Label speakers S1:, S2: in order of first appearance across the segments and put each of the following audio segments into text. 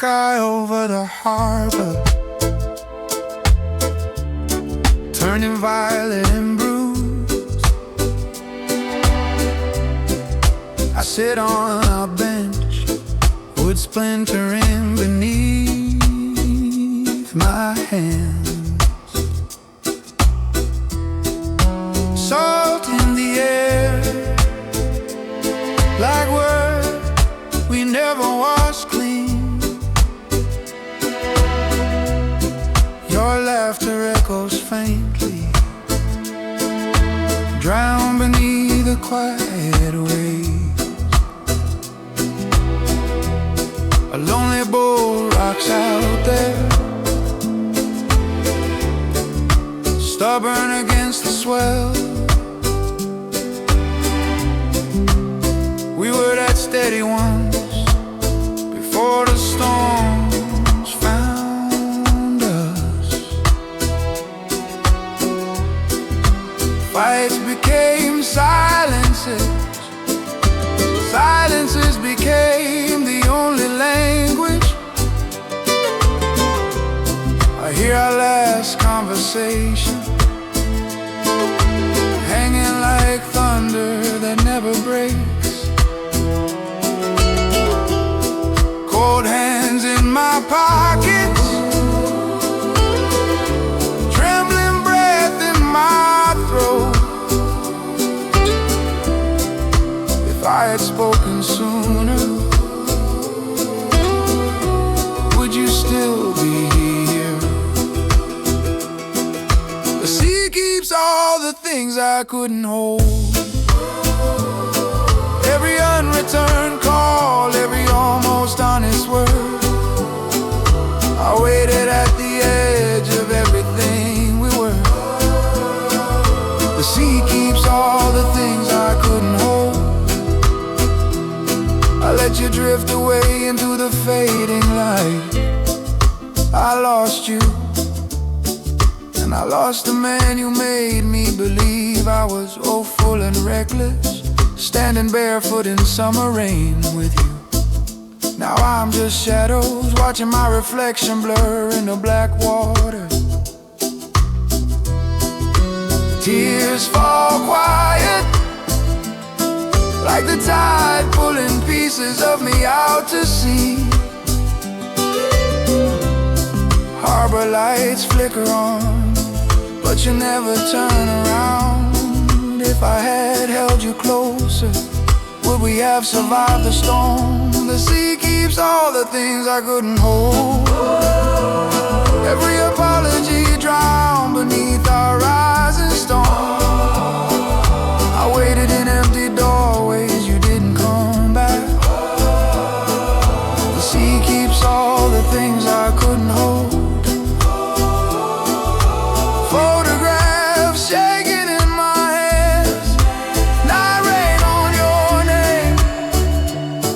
S1: sky over the harbor, turning violet and bruised. I sit on a bench, wood splintering beneath my hands. Salt in the air, like word we never washed clean. Your laughter echoes faintly, drowned beneath the quiet waves. A lonely bull rocks out there, stubborn against the swell. We were that steady once before the storms found us. Fights became silences, silences became the only language. I hear our last conversation, hanging like thunder that never breaks. Cold hands in my pockets, trembling breath in my throat. If I had spoken sooner, would you still be here? The sea keeps all the things I couldn't hold, every unreturned call, every almost honest word. I waited at the edge of everything we were. The sea keeps all the things I couldn't hold. I let you drift away into the fading light. I lost you, and I lost the man you made me believe I was woeful and reckless, standing barefoot in summer rain with you. Now I'm just shadows, watching my reflection blur in the black water. Tears fall quiet, like the tide pulling pieces of me out to sea. Harbor lights flicker on, but you never turn around. If I had held you closer, would we have survived the storm? The sea keeps all the things I couldn't hold, every apology drowned beneath our rising storm. I waited in empty doorways, you didn't come back. The sea keeps all the things I couldn't hold. Photographs shaking in my hands, night rain on your name.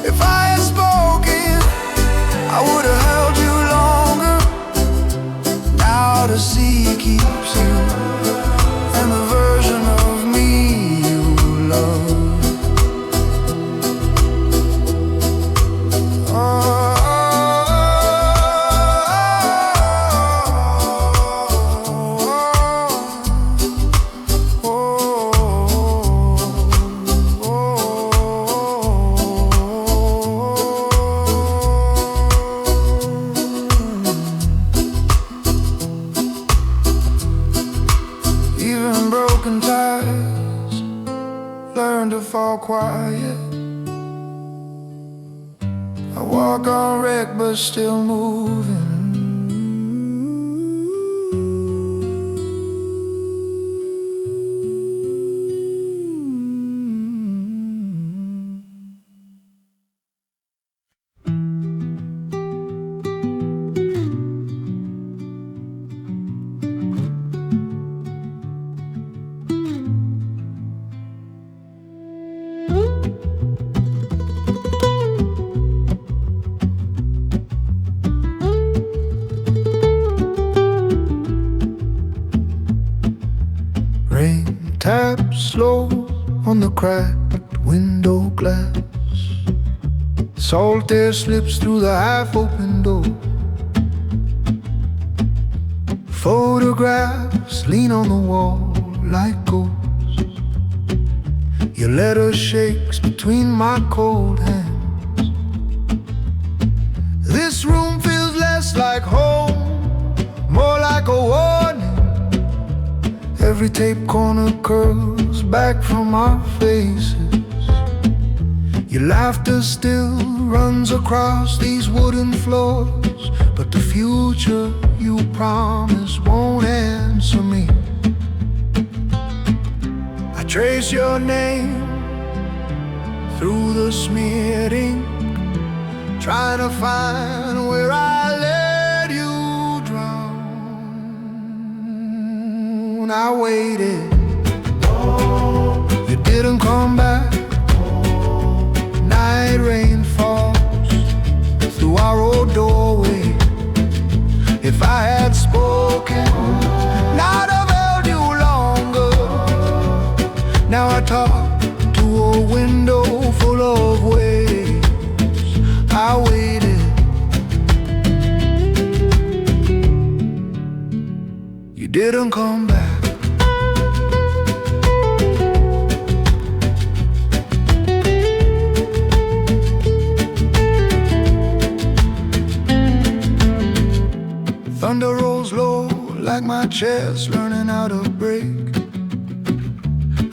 S1: If I had spoken, I would have held you longer. Now the sea keeps you, and the version of me you love. Even broken ties learn to fall quiet. I walk on wreck but still moving. Tap slow on the cracked window glass, Salt air slips through the half-open door. Photographs lean on the wall like ghosts. Your letter shakes between my cold hands. This room feels less like home, more like a warning. Every tape corner curls back from our faces. Your laughter still runs across these wooden floors, but the future you promise won't answer me. I trace your name through the smeared ink, trying to find where I let you drown. I waited, you didn't come back. Night rain falls through our old doorway. If I had spoken, I'd have held you longer. Now I talk to a window full of waves. I waited, you didn't come back. Thunder rolls low like my chest learning how to break.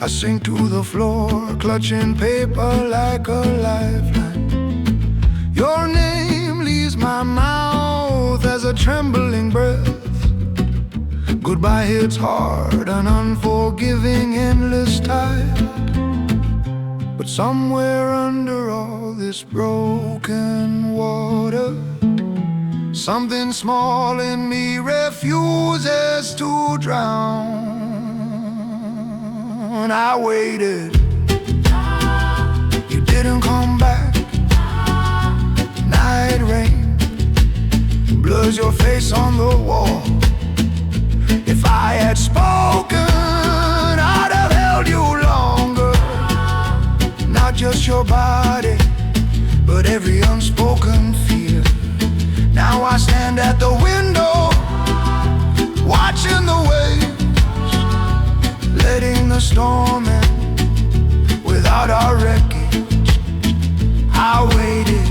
S1: I sink to the floor, clutching paper like a lifeline. Your name leaves my mouth as a trembling breath. Goodbye hits hard, an unforgiving, endless tide. But somewhere under all this broken water, something small in me refuses to drown. I waited, you didn't come back. Night rain blurs your face on the wall. If I had spoken, I'd have held you longer. Not just your body, but every unspoken fear. Now I stand at the window, watching the waves, letting the storm in without our wreckage. I waited,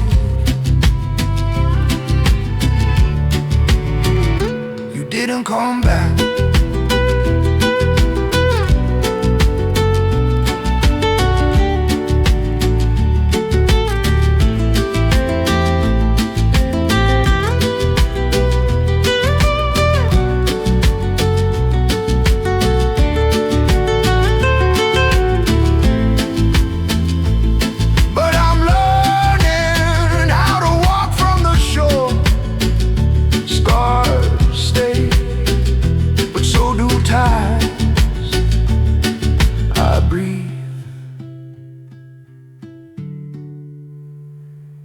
S1: you didn't come back.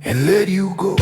S1: And let you go.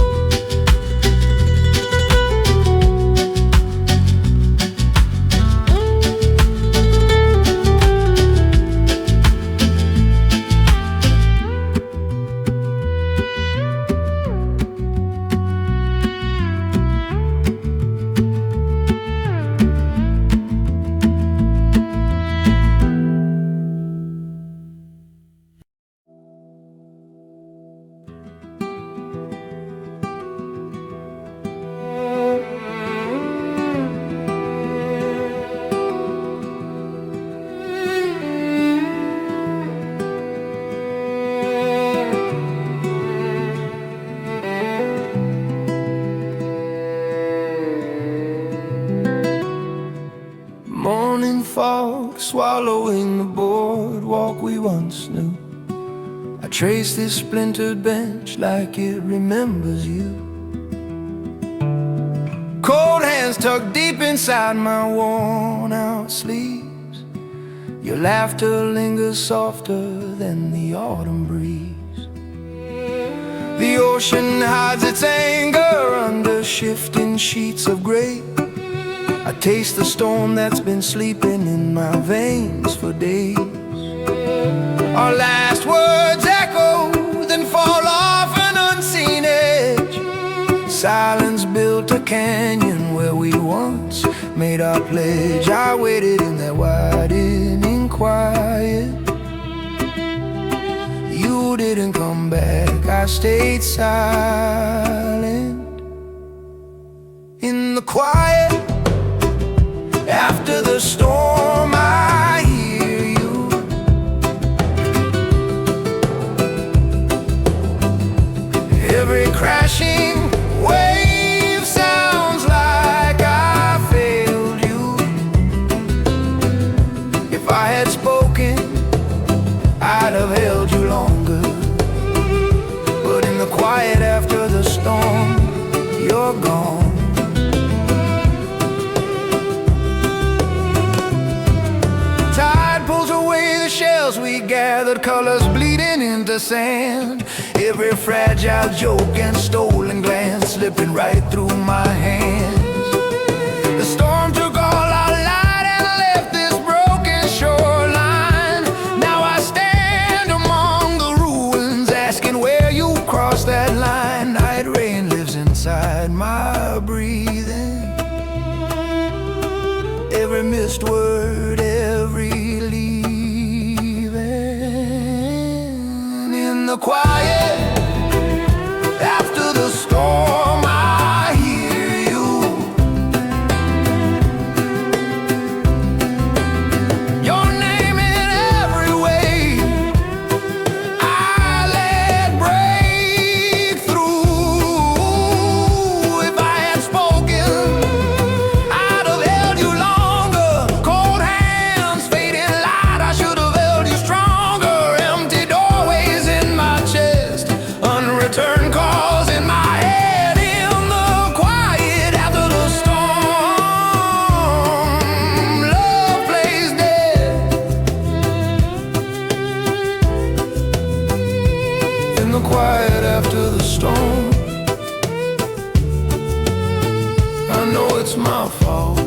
S1: Fog swallowing the boardwalk we once knew. I trace this splintered bench like it remembers you. Cold hands tucked deep inside my worn out sleeves. Your laughter lingers softer than the autumn breeze. The ocean hides its anger under shifting sheets of gray. I taste the storm that's been sleeping in my veins for days. Our last words echo, then fall off an unseen silence built a canyon where we once made our pledge. I waited in that widening quiet. You didn't come back, I stayed silent. In the quiet, after the storm, I hear you. Every crashing wave sounds like I failed you. If I had spoken, I'd have held you longer. But in the quiet after the storm, you're gone. Tide pulls away the shells we gathered, colors bleeding into sand. Every fragile joke and stolen glance slipping right through my hands. The storm took all our light and left this broken shoreline. Now I stand among the ruins, asking where you crossed that line. Night rain lives inside my breathing. Every missed word, every leaving. In the quiet, after the storm, I hear you. Your name in every wave I let break through. If I had spoken, I'd have held you longer. Cold hands, fading light, I should have held you stronger. Empty doorways in my chest, unreturned calls in my head. In the quiet after the storm, love plays dead. In the quiet after the storm, I know it's my fault.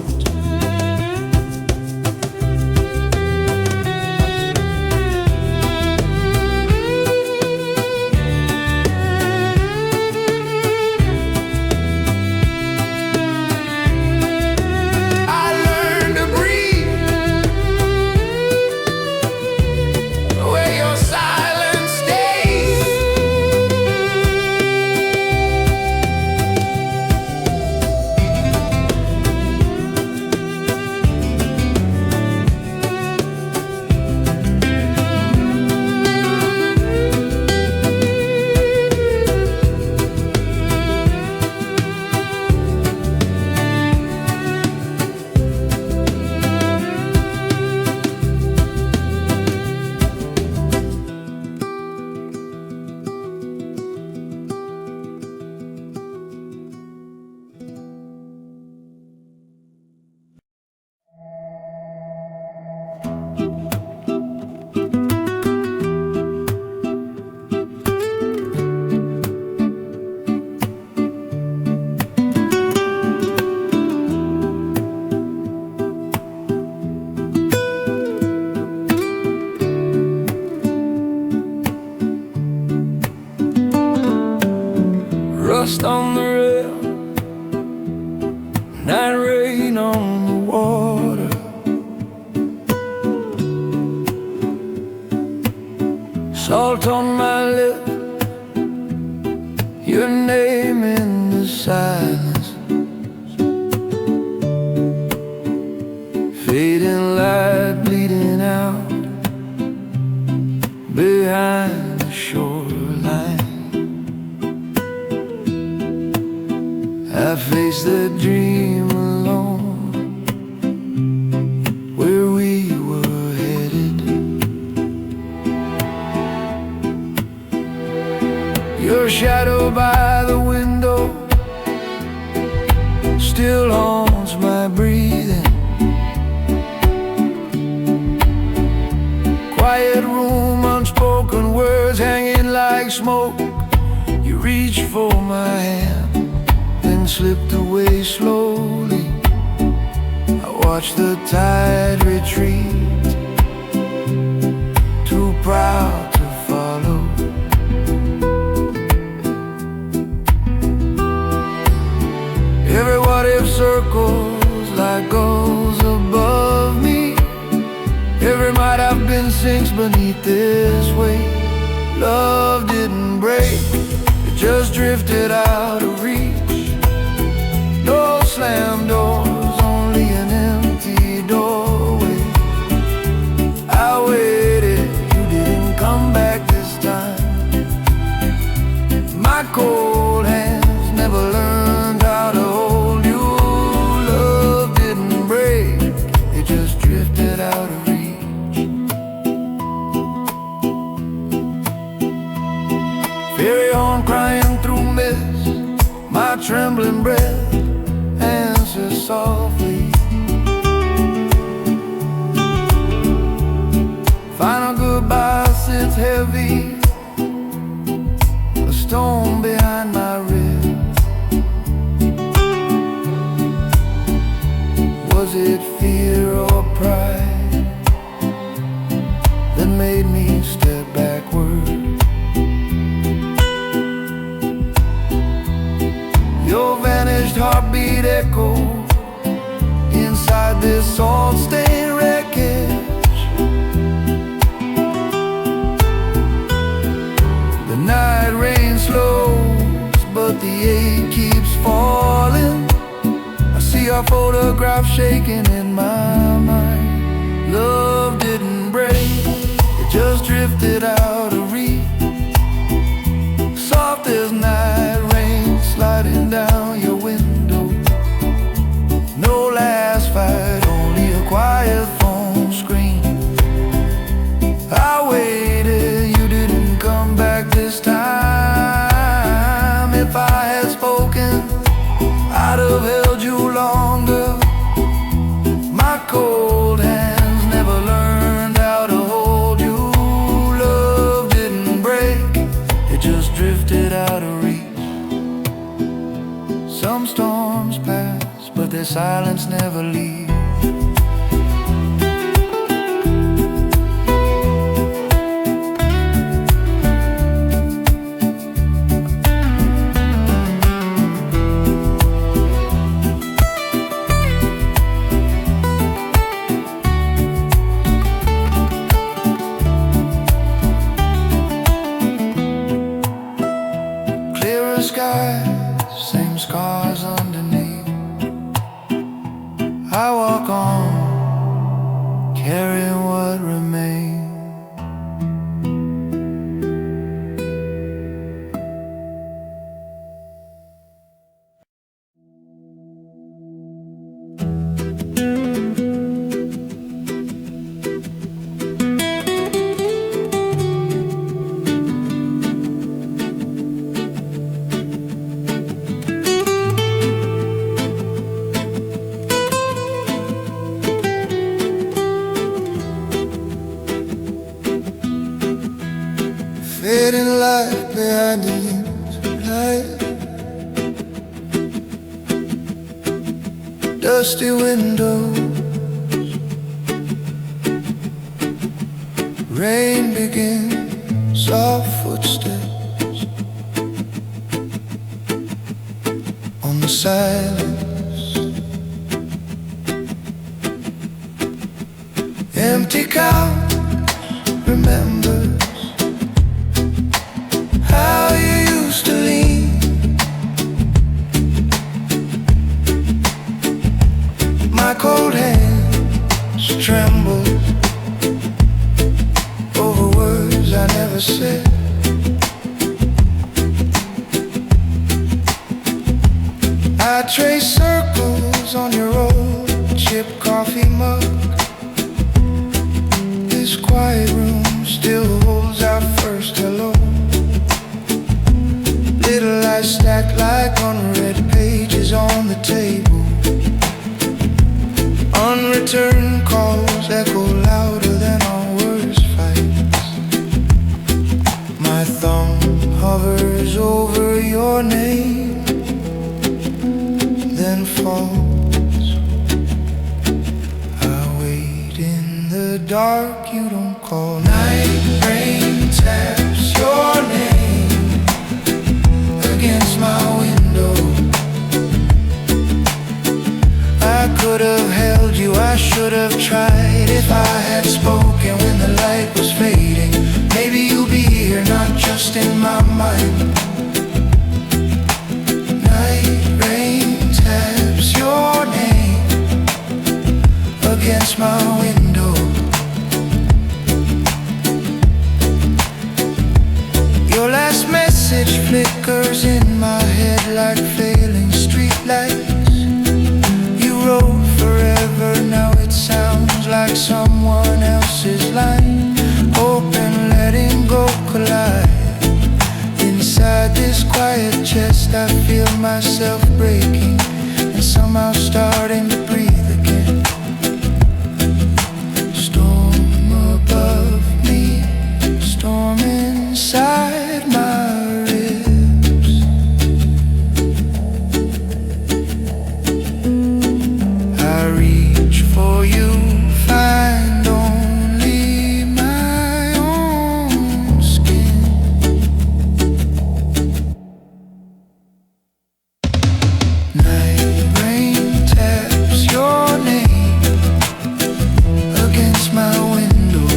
S1: I learned to breathe where your silence stays. Rust on the rail, night rain on the water. Salt on my lip, your name in the silence. Fading light bleeding out behind the shoreline. I face the dream alone, where we were headed. Your shadow by the window still haunts my breathing. Quiet room, unspoken words hanging like smoke. You reached for my hand, then slipped away slowly. I watched the tide retreat, too proud to follow. Every might I've been sinks beneath this weight. Love didn't break, it just drifted out of reach. No slam doors, only an empty doorway. I waited, you didn't come back this time. My cold hands never learned how to hold you. Love didn't break, it just drifted out of reach. Fairy horn crying through mist, my trembling breath answers softly. Final goodbye sits heavy, a stone behind my ribs. Was it fear or pride that made me step backward? Your vanished heartbeat echo inside this salt-stained wreckage. The night rain slows, but the ache keeps falling. I see our photograph shaking in my mind. Love didn't break, it just drifted out of reach. Soft as night rain sliding down your window. No last fight, only a quiet phone screen. I waited, you didn't come back this time. If I had spoken, I'd have held you longer. My cold hands never learned how to hold you. Love didn't break, it just drifted out of reach. Some storms pass, but their silence never leaves. Clearer skies, same scars underneath. I walk on, carrying what remains. Fading light behind the light. Dusty windows, rain begins, soft footsteps on the silence. Empty couch remembers how you used to lean. My cold hands tremble over words I never said. I trace circles on your old chipped coffee mug. This quiet room still holds our first hello. Little lies stacked like unread pages on the table. Unreturned calls echo louder than our worst fights. My thumb hovers over your name, then falls. I wait in the dark, you don't call. Night rain taps your name against my window. I could have held you, I should have tried if I had spoken. like failing streetlights. You wrote forever, now it sounds like someone else's line. Open, letting go collide. Inside this quiet chest I feel myself breaking, and somehow starting to breathe again. Storm above me, storm inside my ribs. I reach for you, find only my own skin. Night rain taps your name against my window.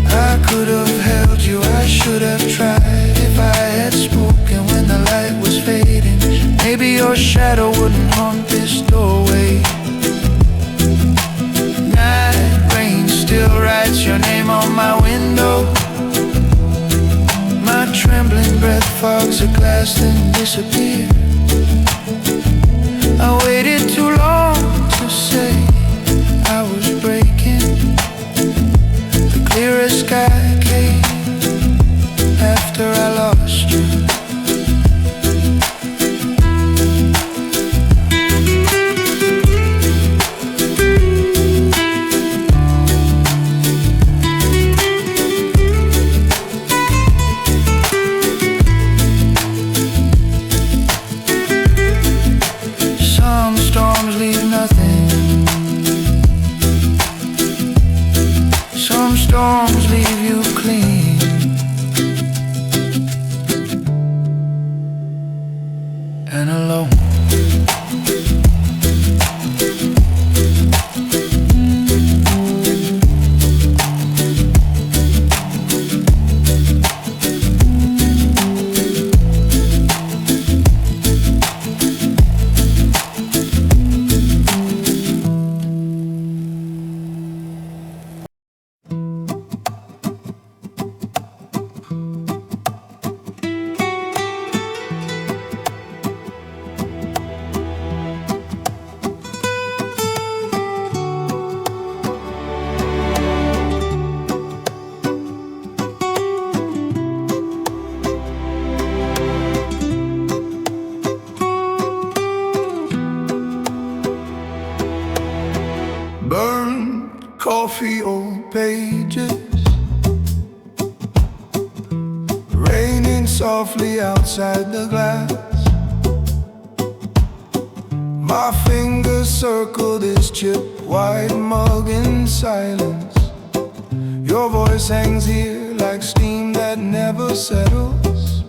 S1: I could have held you, I should have tried. If I had spoken when the light was fading, maybe your shadow wouldn't haunt this doorway. Night rain still writes your name on my window. My trembling breath fogs a glass then disappear. I waited too long to say I was breaking. The clearest sky came after I lost you. Some storms leave nothing. Some storms leave you clean. And alone. Burned coffee old pages, raining softly outside the glass. My fingers circle this chip white mug in silence. Your voice hangs here like steam that never settles.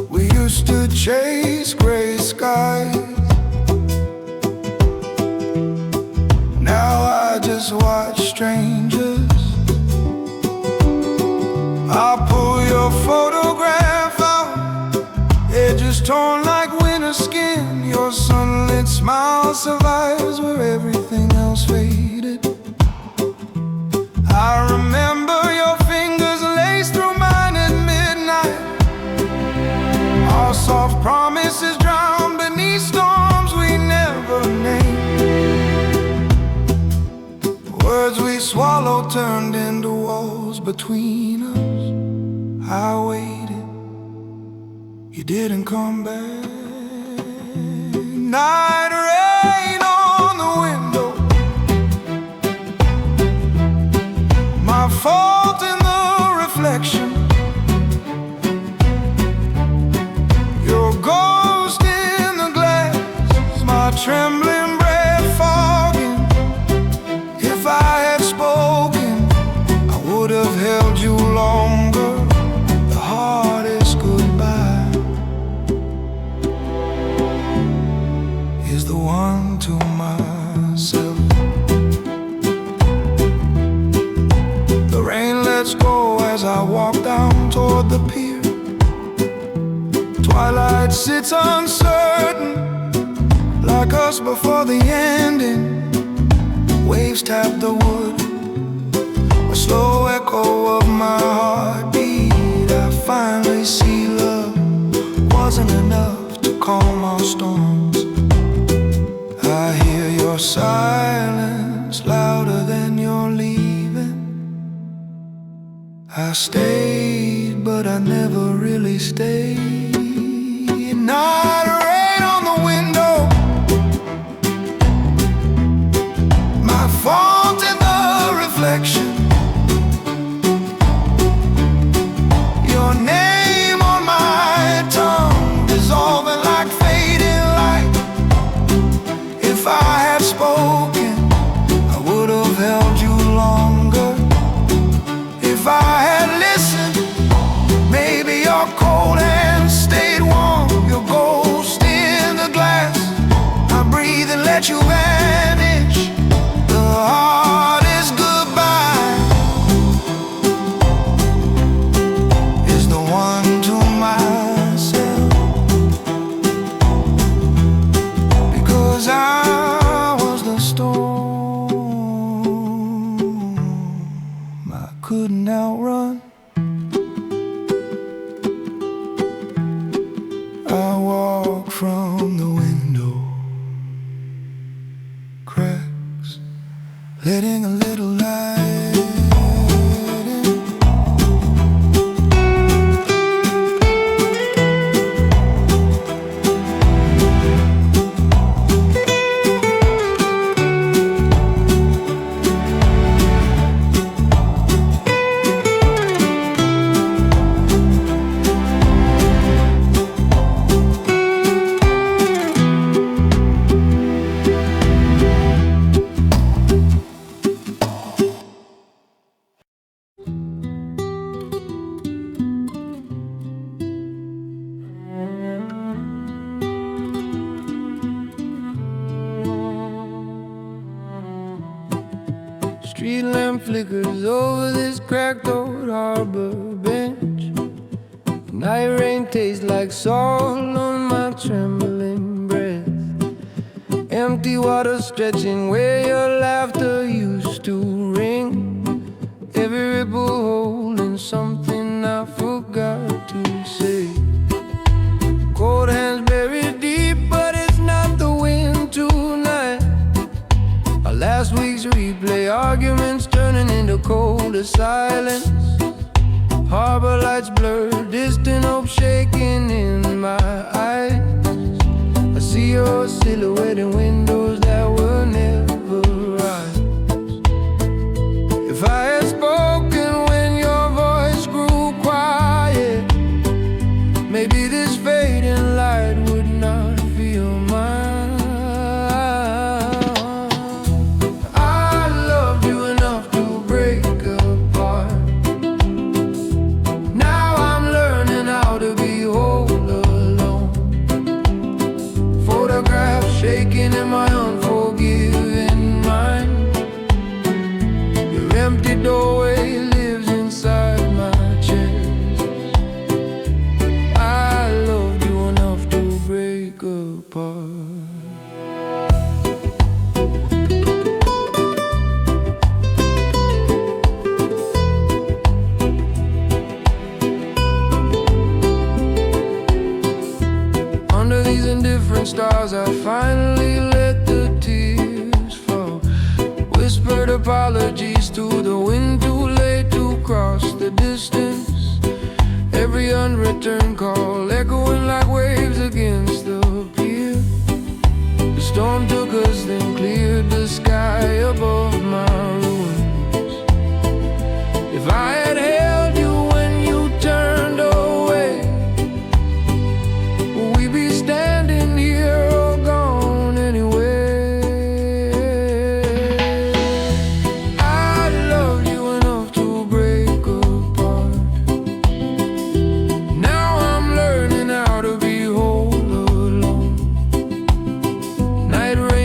S1: We used to chase gray skies. Now I just watch strangers. I'll pull your photograph out, edges torn like winter skin. Your sunlit smile survives where everything else faded. I remember your fingers laced through mine at midnight. Our soft promises drowned beneath storms we never named. Words we swallowed turned into walls between us. I waited, you didn't come back. Night rain on the window, my fault in the reflection. Your ghost in the glass, my trembling breath fogging. If I had spoken, I would have held you longer. The hardest goodbye is the one to myself. The rain lets go as I walk down toward the pier. Twilight sits uncertain, like us before the ending. Waves tap the wood, a slow echo of my heartbeat. I finally calm our storms. I hear your silence louder than you're leaving. I stayed, but I never really stayed. Night rain on the window, my fault in the reflection. Your name on my tongue, dissolving like fading light. If I had spoken, I would have held you longer. If I had listened, maybe your cold hands stayed warm. Your ghost in the glass, I breathe and let you vanish. The hardest goodbye is the one to myself, because I was the storm I couldn't outrun. I walk from the window, cracks, letting a little light in. Street lamp flickers over this cracked old harbor bench. Night rain tastes like salt on my trembling breath. Empty water stretching where your laughter used to ring. Every ripple holding something I forgot to say. Cold hands buried deep, but it's not the wind tonight. Our last week's replay, arguments turning into colder silence. Harbor lights blurred, distant hope shaking in my eyes. I see your silhouette in windows that will never rise. If I had spoken when your voice grew quiet, maybe this fading light would not feel mine. I loved you enough to break apart. Now I'm learning how to be whole alone. Photographs shaking in my unforgiving mind. Your empty doorway lives inside my chest. I loved you enough to break apart. Under these indifferent stars, I finally let the tears fall. Whispered apologies to the wind, too late to cross the distance. Every unreturned call echoing like waves against the pier. The storm took us, then cleared the sky above my ruins. If I had held you when you turned away, would we be standing here or gone anyway? I loved you enough to break apart. Now I'm learning how to be whole alone. Night rain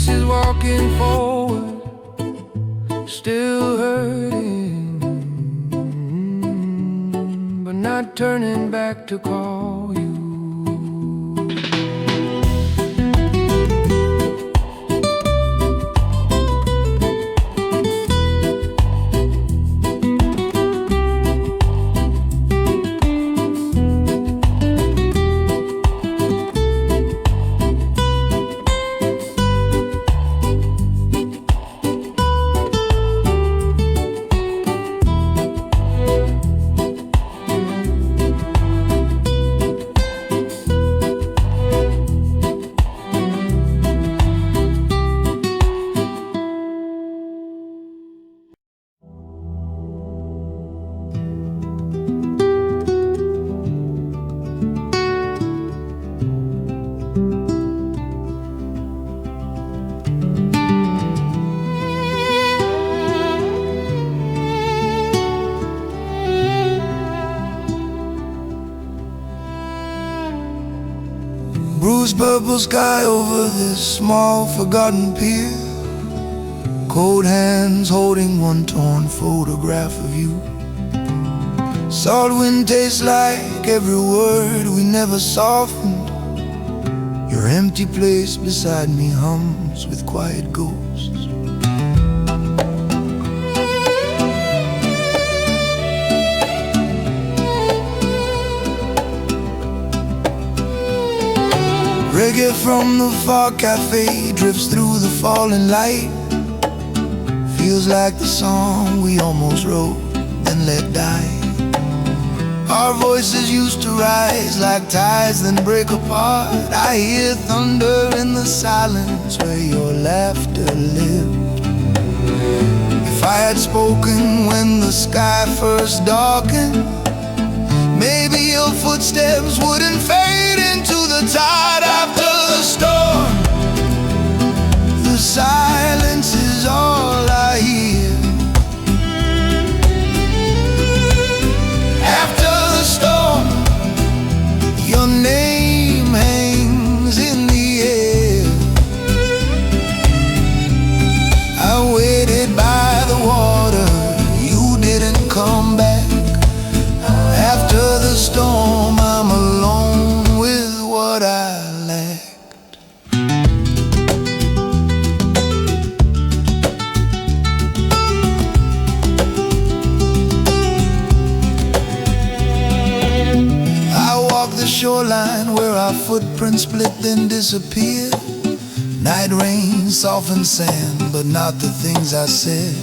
S1: pieces walking forward, still hurting, but not turning back to call you. Bruised purple sky over this small forgotten pier, cold hands holding one torn photograph of you. Salt wind tastes like every word we never softened. Your empty place beside me hums with quiet ghosts. Reggae from the far café drifts through the falling light. Feels like the song we almost wrote and let die. Our voices used to rise like tides then break apart. I hear thunder in the silence where your laughter lived. If I had spoken when the sky first darkened, maybe your footsteps wouldn't fade into the tide. After the storm, the silence is all I hear. After the storm, your name hangs in the air. I waited by the water, you didn't come back. After the storm, I'm alone with what I lacked. I walk the shoreline where our footprints split then disappear. Night rain softens sand, but not the things I said.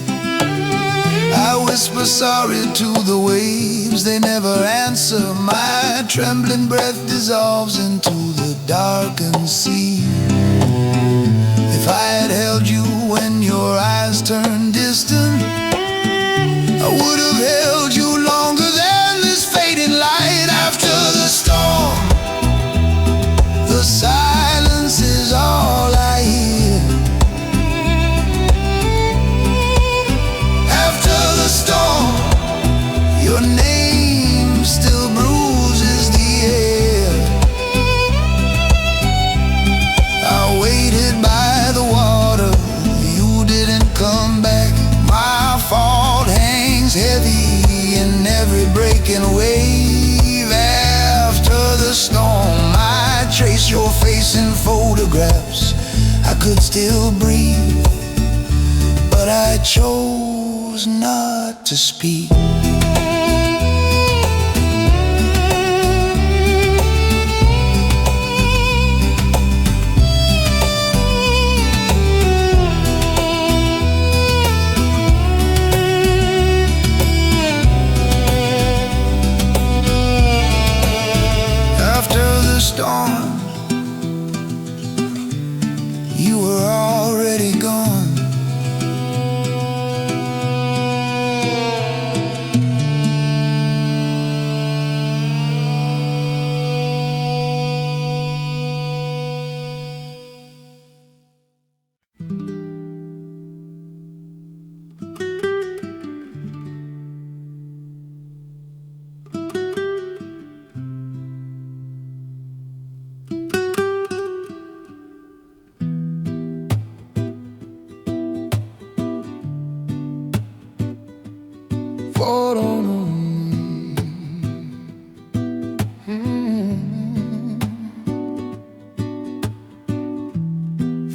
S1: I whisper sorry to the waves, they never answer. My trembling breath dissolves into the darkened sea. If I had held you when your eyes turned distant, I would have held you longer than this fading light. After the storm, the silence is all I hear. Storm, your name still bruises the air. I waited by the water, you didn't come back. My fault hangs heavy in every breaking wave. After the storm, I trace your face in photographs. I could still breathe, but I chose not to speak. After the storm, you were already gone.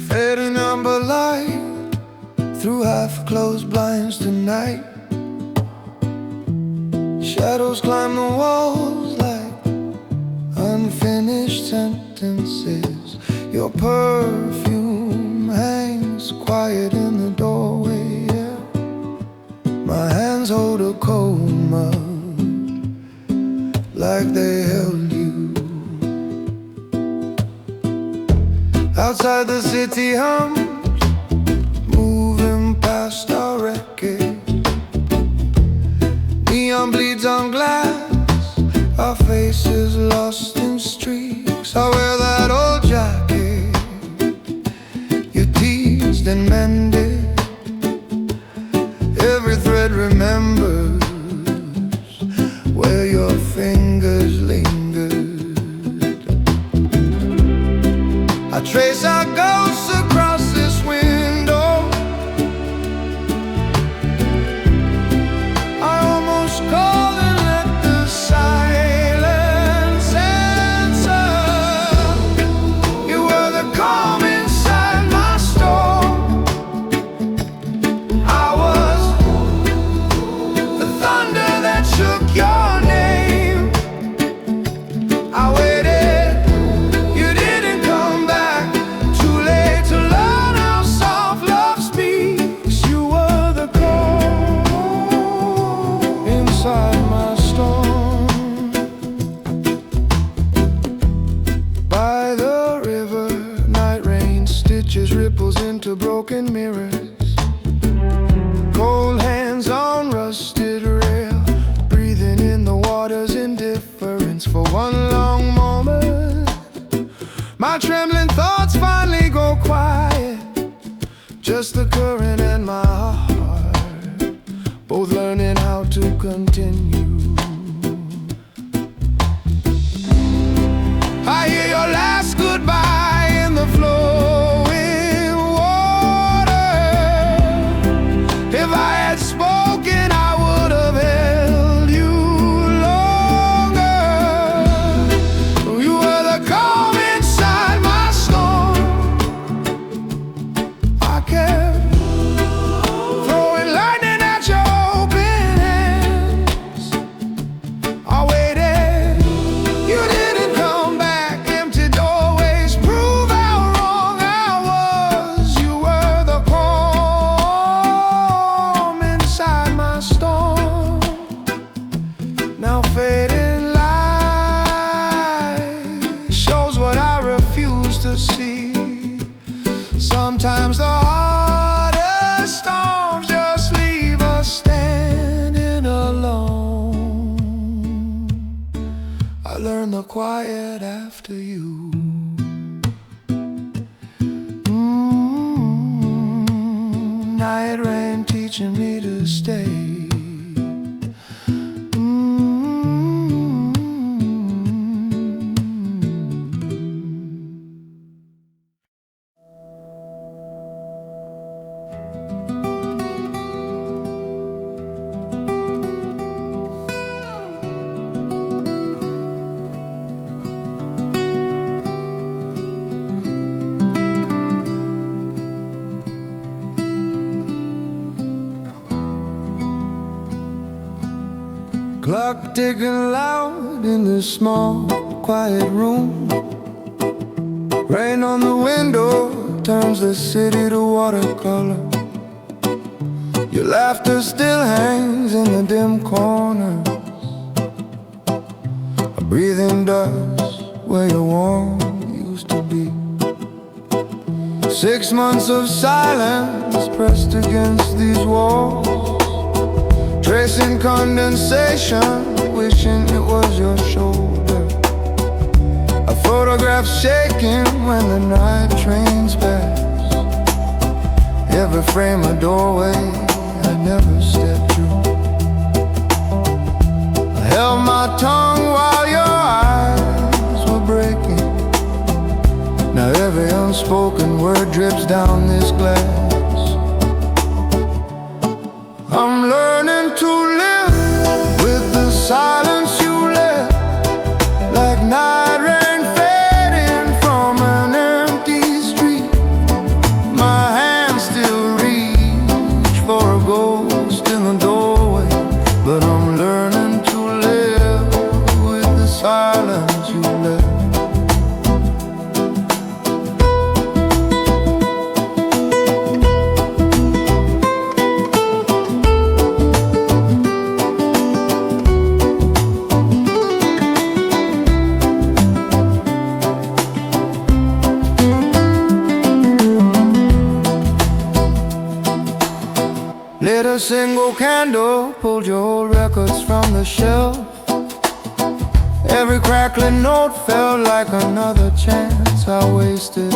S1: Fading amber light through half-closed blinds tonight. Shadows climb the walls like unfinished sentences. Your perfume hangs quiet in the doorway, yeah. My hands hold a cold mug like they held you. Outside the city hums, moving past our wreckage. Neon bleeds on glass, our faces lost in streaks. I wear that old jacket you teased and mended. Every thread remembers where your fingers lingered. I trace our ghosts across this window. I almost call and let the silence answer. You were the calm inside my storm. I was the thunder that shook your name. I waited, you didn't come back. Too late to learn how soft love speaks. You were the calm inside my storm. By the river, night rain stitches ripples into broken mirrors. Cold hands on rusted rail, breathing in the water's indifference. For one long moment, my trembling thoughts finally go quiet. Just the current and my heart, both learning how to continue. I hear your last goodbye in the flowing water. If I had spoken, I would have held you longer. You were the calm inside my storm. I kept throwing lightning at your open hands. I waited, you didn't come back. Empty doorways prove how wrong I was. You were the calm inside my storm. Now fading light shows what I refuse to see. Sometimes the hardest storms just leave us standing alone. I learned the quiet after you. Night rain teaching me to stay. Clock ticking loud in this small, quiet room. Rain on the window turns the city to watercolor. Your laughter still hangs in the dim corners. A breathing dust where your warmth used to be. 6 months of silence pressed against these walls. Tracing condensation, wishing it was your shoulder. A photograph shaking when the night trains pass. Every frame a doorway I never stepped through. I held my tongue while your eyes were breaking. Now every unspoken word drips down this glass. I'm learning to live with the silence you left, like night rain fading from an empty street. a single candle pulled your old records from the shelf. Every crackling note felt like another chance I wasted.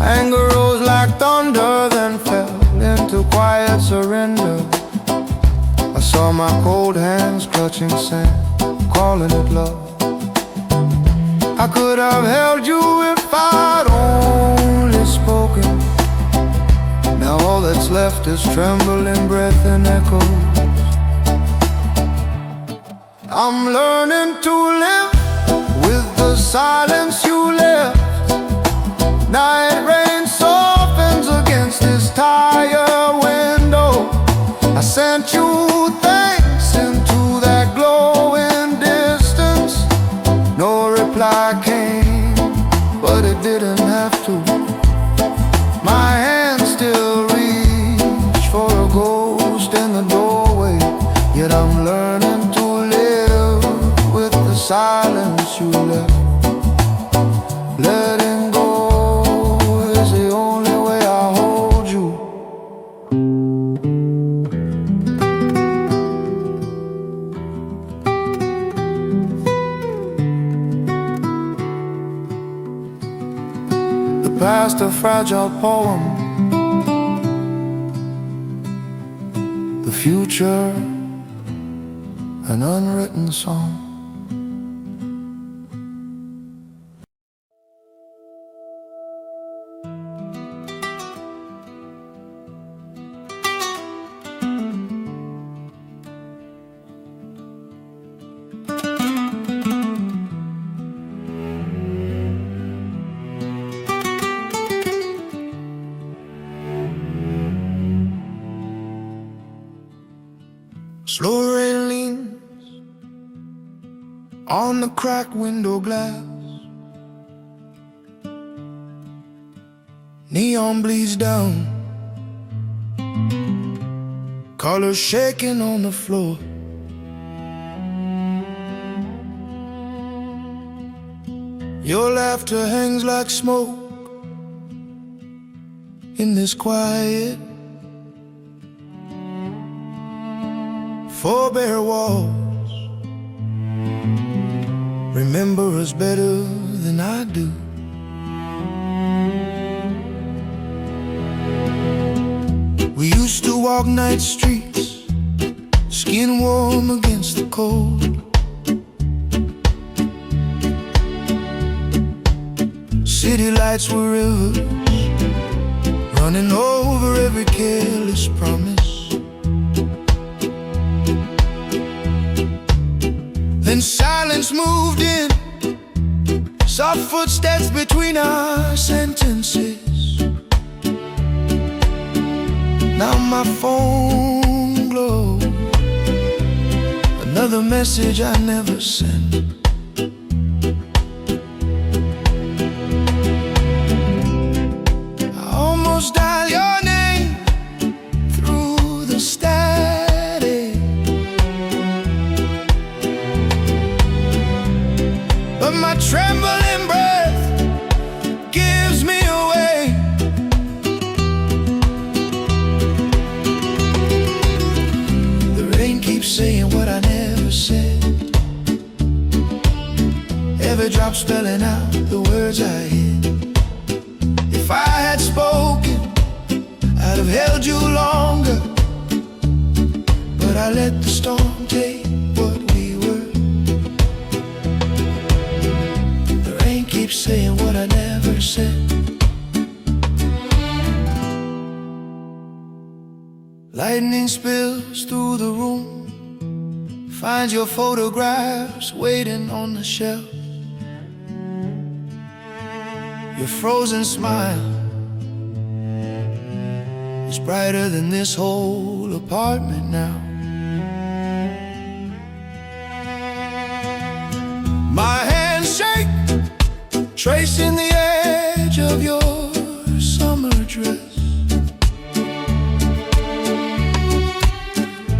S1: Anger rose like thunder, then fell into quiet surrender. I saw my cold hands clutching sand, calling it love. I could have held you if I'd only spoken. Now all that's left is trembling breath and echoes. I'm learning to live with the silence you left. Night rain softens against this tired window. I sent you thanks into that glowing distance. No reply came, but it didn't have to. My hand still reach for a ghost in the doorway. Yet I'm learning to live with the silence you left. Letting go is the only way I hold you. The past a fragile poem, the future an unwritten song. Slow rain leans on the cracked window glass. Neon bleeds down, colors shaking on the floor. Your laughter hangs like smoke in this quiet. Four bare walls remember us better than I do. We used to walk night streets, skin warm against the cold. City lights were rivers, running over every careless promise. Then silence moved in, soft footsteps between our sentences. Now my phone glows, another message I never sent. I almost dial your name through the static, but my trembling breath gives me away. The rain keeps saying what I never said, every drop spelling out the words I hid. If I had spoken, I'd have held you longer, but I let the storm take what we were. The rain keeps saying what I never said. Lightning spills through the room, finds your photographs waiting on the shelf. Your frozen smile is brighter than this whole apartment now. My hands shake, tracing the edge of your summer dress.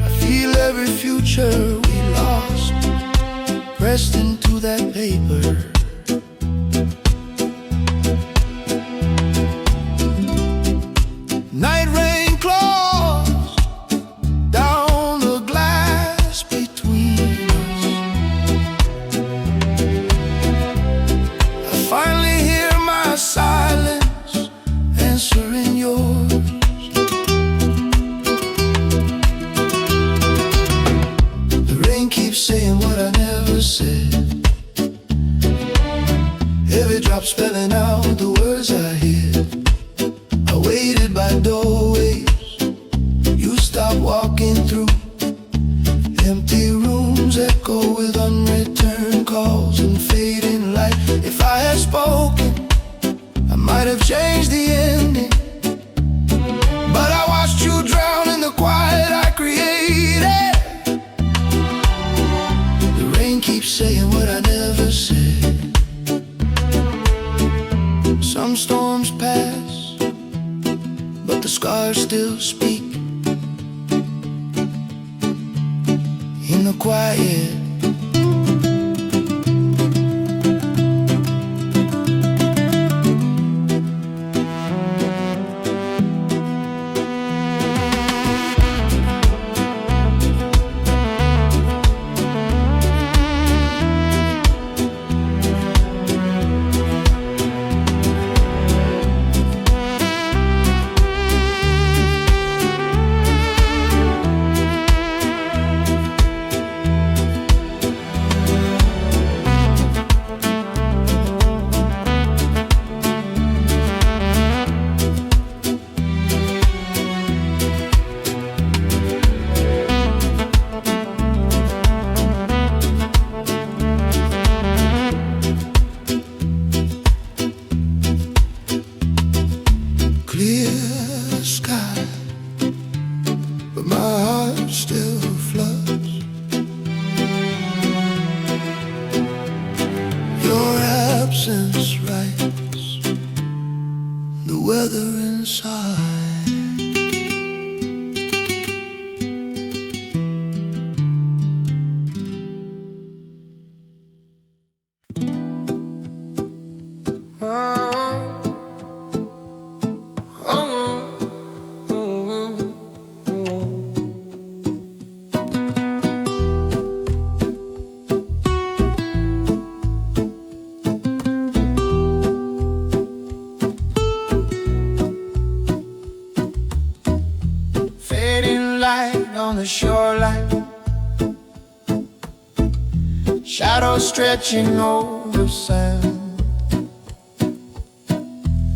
S1: I feel every future we lost pressed into that paper. Night rain claws spelling out the words I hear. I waited by doorways, you stopped walking through. Empty rooms echo with unreturned calls and fading light. If I had spoken, I might have changed the ending, but I watched you drown in the quiet I created. The rain keeps saying what I never said. Some storms pass, but the scars still speak. In the quiet, the shoreline, shadows stretching over sand.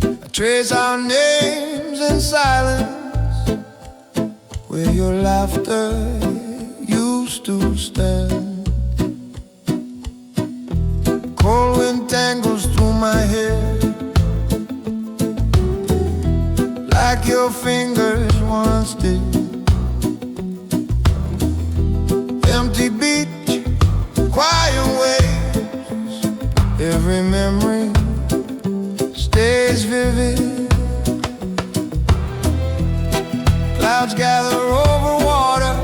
S1: I trace our names in silence, where your laughter used to stand. Cold wind tangles through my hair, like your fingers once did. Empty beach, quiet waves, every memory stays vivid. Clouds gather over water,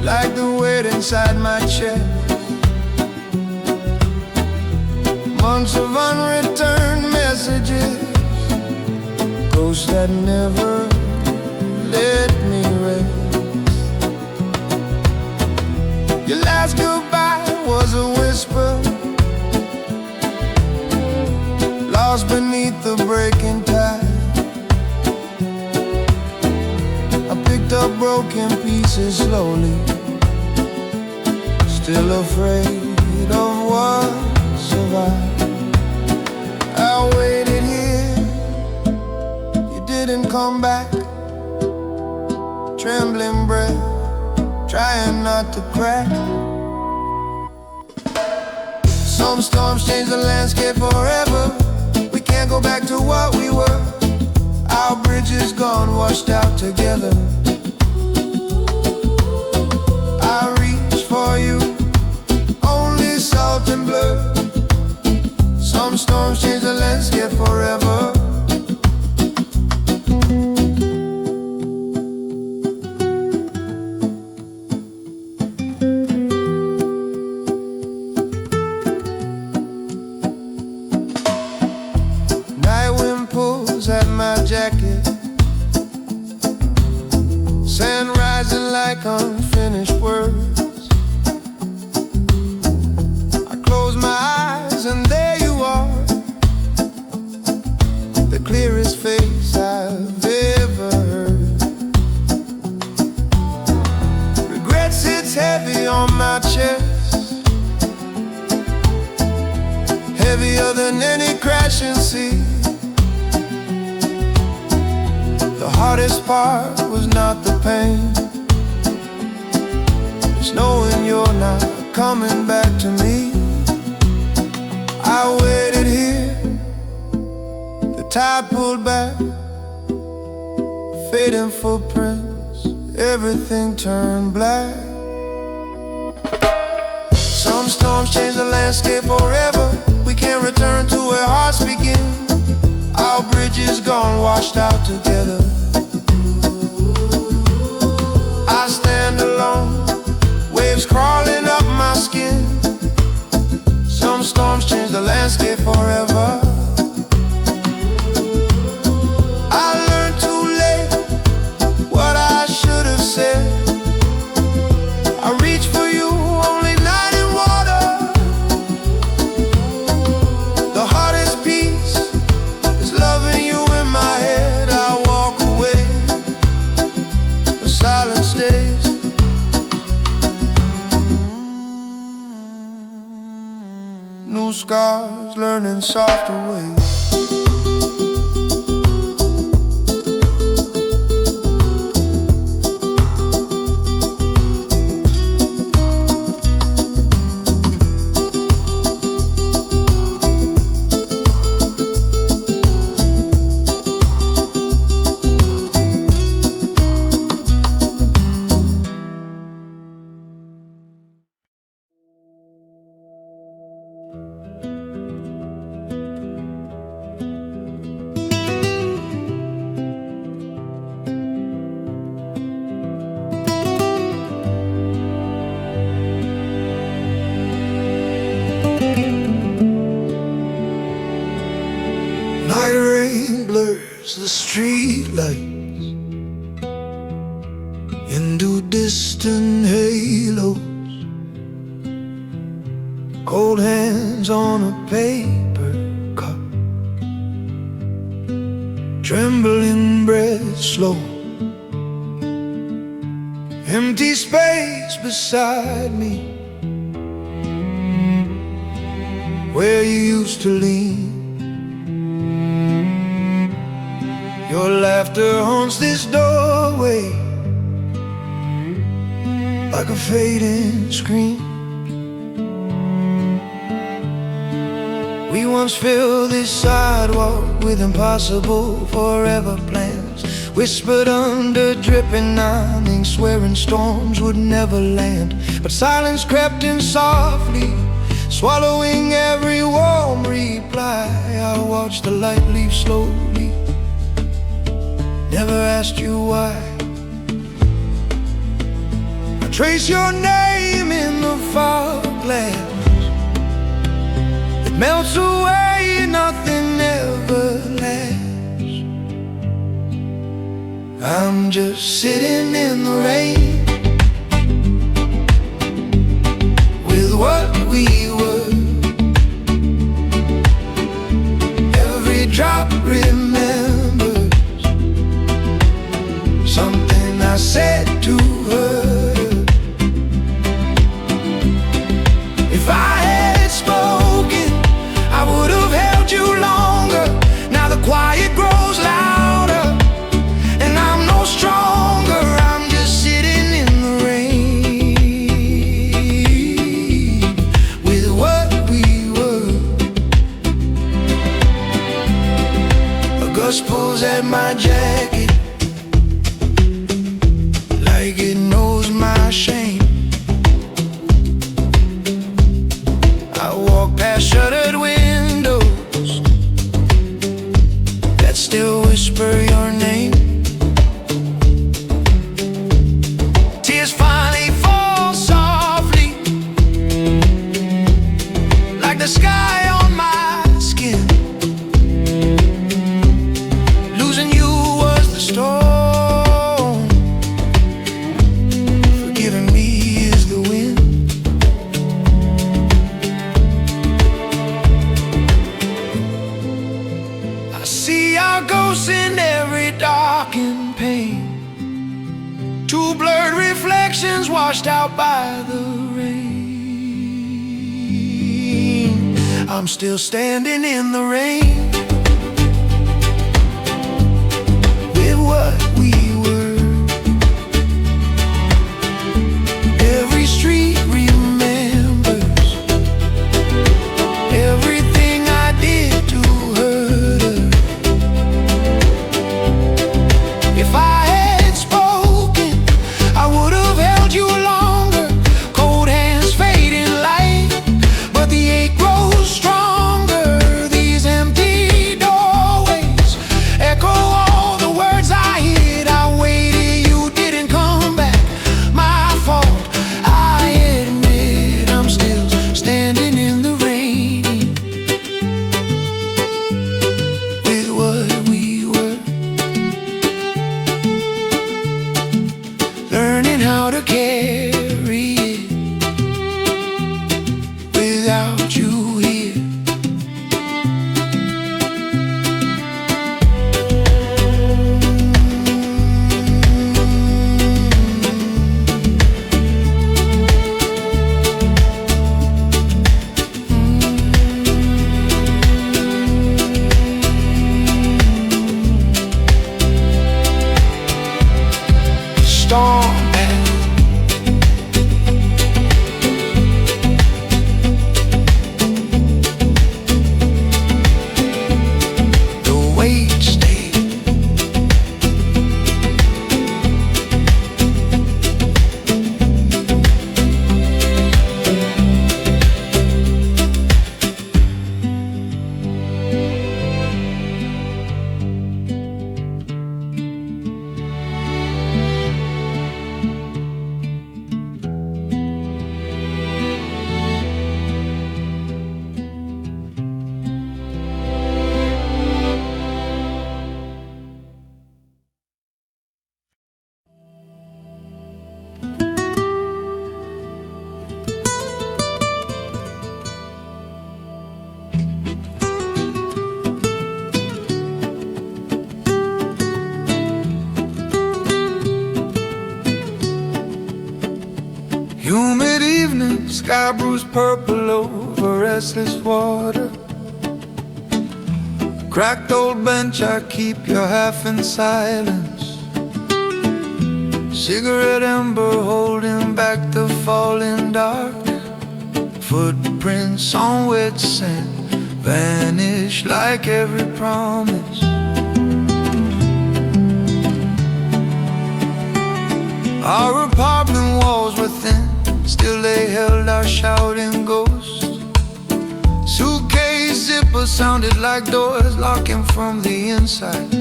S1: like the weight inside my chest. Months of unreturned messages, ghosts that never let me rest. Your last goodbye was a whisper, lost beneath the breaking tide. I picked up broken pieces slowly, still afraid of what survived. I waited here, you didn't come back. Trembling breath, trying not to crack. Some storms change the landscape forever. We can't go back to what we were. Our bridge is gone, washed out together. I reach for you, only salt and blood. Some storms change the landscape forever. At my jacket, sand rising like unfinished words. I close my eyes and there you are, the clearest face I've ever heard. Regret sits heavy on my chest, heavier than any crashing sea. The hardest part was not the pain, it's knowing you're not coming back to me. I waited here, the tide pulled back, fading footprints, everything turned black. Some storms change the landscape forever. We can't return to where hearts begin. Our bridges gone, washed out together. I stand alone, waves crawling up my skin. Some storms change the landscape forever. I learned too late what I should have said. I reach for you, only night and water. The hardest piece is loving you in my head. I walk away, the silence stays. New scars, learning softer ways. The street lights into distant halos, cold hands on a paper cup, trembling breath slow, empty space beside me where you used to lean. Your laughter haunts this doorway like a fading scream. We once filled this sidewalk with impossible forever plans, whispered under dripping awnings, swearing storms would never land. But silence crept in softly, swallowing every warm reply. I watched the light leave slowly, never asked you why. I trace your name in the fog glass, it melts away, nothing ever lasts. I'm just sitting in the rain with what we were. Every drop remembers something I said to her. If I had spoken, I would have held you longer. Now the quiet grows louder, and I'm no stronger. I'm just sitting in the rain with what we were. A gust pulls at my jacket like it knows my shame. I walk past shuttered windows that still whisper your name. Tears finally fall softly like the sky on my skin. Losing you was the storm, forgiving me is the wind. I see our ghosts in every darkened pane, two blurred reflections washed out by the rain. I'm still standing in the rain with what we were. Every street remembers everything I did to hurt her. If I had spoken, I would have held you longer. Cold hands fading light, but the ache grows stronger. These empty doorways echo all the words I hid. I waited, you didn't come back. My fault, I admit. I'm still standing in the rain with what we were. Learning how to carry it without you here. Storm path, the weight stayed. Humid evening, sky bruised purple over restless water. Cracked old bench, I keep your half in silence. Cigarette ember holding back the falling dark. Footprints on wet sand vanish like every promise. Our apartment walls were thin, still they held our shouting ghosts. Suitcase zipper sounded like doors locking from the inside.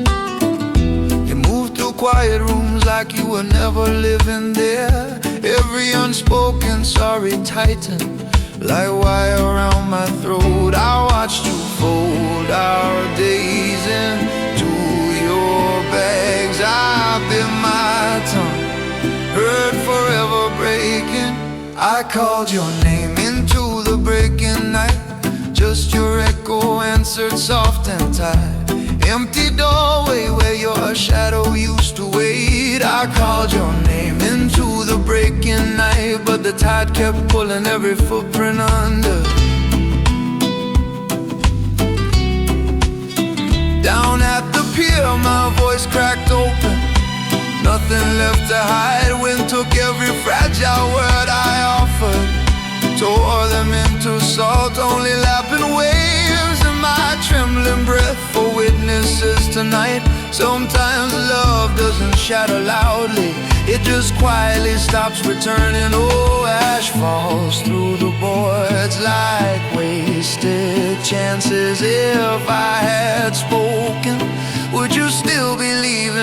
S1: You moved through quiet rooms like you were never living there. Every unspoken sorry tightened like wire around my throat. I watched you fold our days into your bags. I bit my tongue, heard forever breaking. I called your name into the breaking night. Just your echo answered soft and tight. Empty doorway where your shadow used to wait. I called your name into the breaking night, but the tide kept pulling every footprint under. Down at the pier, my voice cracked open. Nothing left to hide. Wind took every fragile word I offered, tore them into salt, only lapping waves in my trembling breath for witnesses tonight. Sometimes love doesn't shatter loudly, it just quietly stops returning. Oh, ash falls through the boards like wasted chances. If I had spoken, would you still be leaving?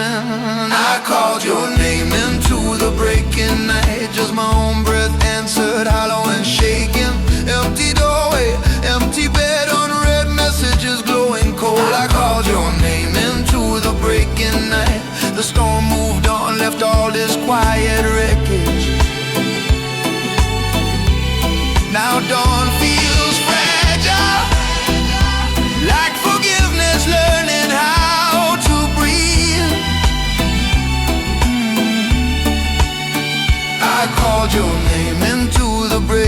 S1: I called your name into the breaking night. Just my own breath answered, hollow and shaking. Empty doorway, empty bed, unread messages glowing cold. I called your name into the breaking night. The storm moved on, left all this quiet wreckage. Now dawn feels fragile, like forgiveness, learning how to breathe. I called your name into the break.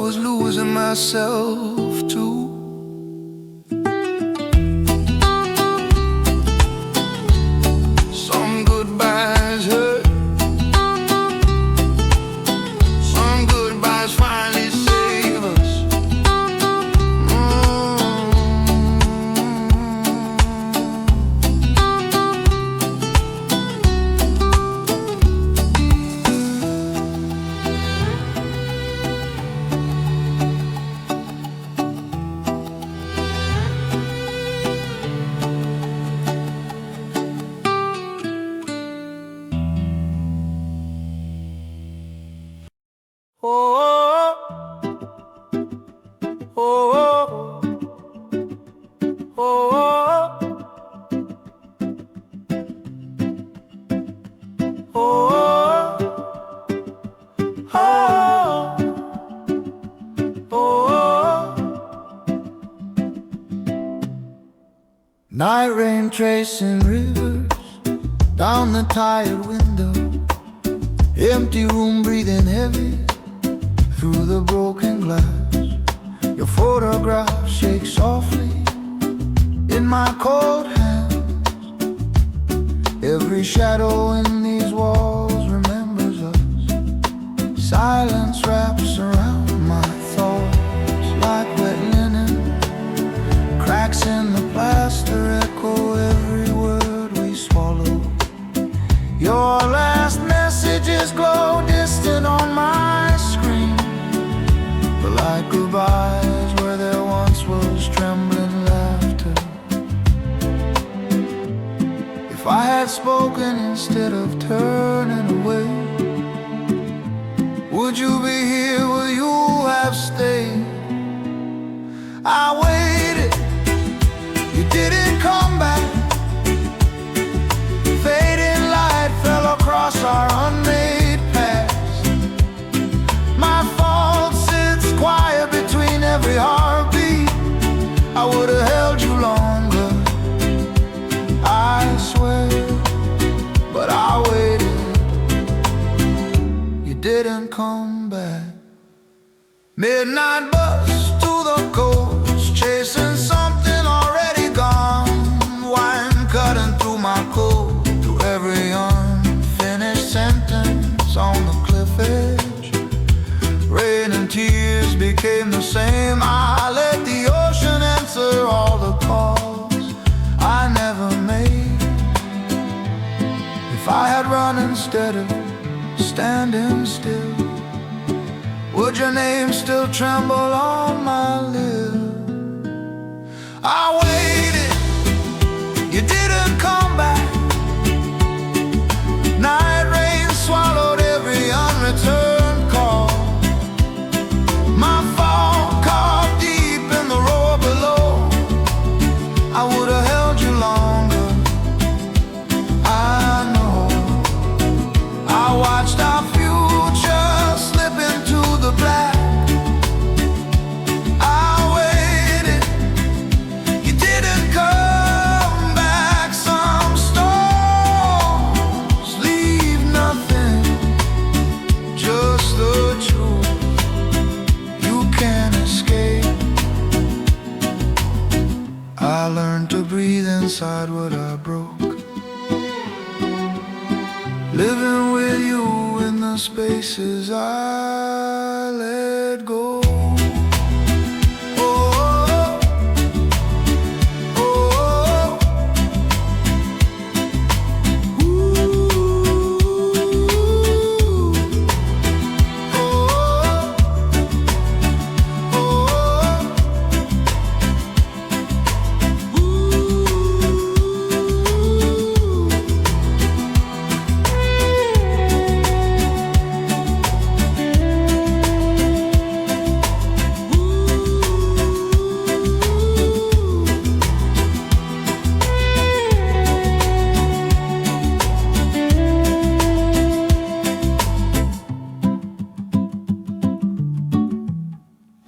S1: was losing myself too. Some goodbyes hurt, some goodbyes finally save us.
S2: Night rain tracing rivers down the tired window. Empty room breathing heavy through the broken glass. Your photograph shakes softly in my cold hands. Every shadow in these walls remembers us. Silence wraps around my thoughts like wet linen. Cracks in the plaster echo every word we swallow. Your last messages glow distant on my screen, but like goodbyes where there once was trembling laughter. If I had spoken instead of turning away, would you be here? Will you have stayed? I waited, you didn't come back. Fading light fell across our unmade past. My fault sits quiet between every heartbeat. I would have held you longer, I swear, but I waited. You didn't come back. Midnight bus to the coast, chasing something already gone. Wine cutting through my coat, through every unfinished sentence on the cliff edge. Rain and tears became the same. I let the ocean answer all the calls I never made. If I had run instead of standing still, would your name still tremble on my lips? I waited, you didn't come back. Night rain swallowed every unreturned call. My fault carved deep in the roar below. I would have held you longer, I know. I watched our future slip into the black. I waited, you didn't come back. Some storms leave nothing, just the truth you can't escape. I learned to breathe inside what I broke, living with you in the spaces I left.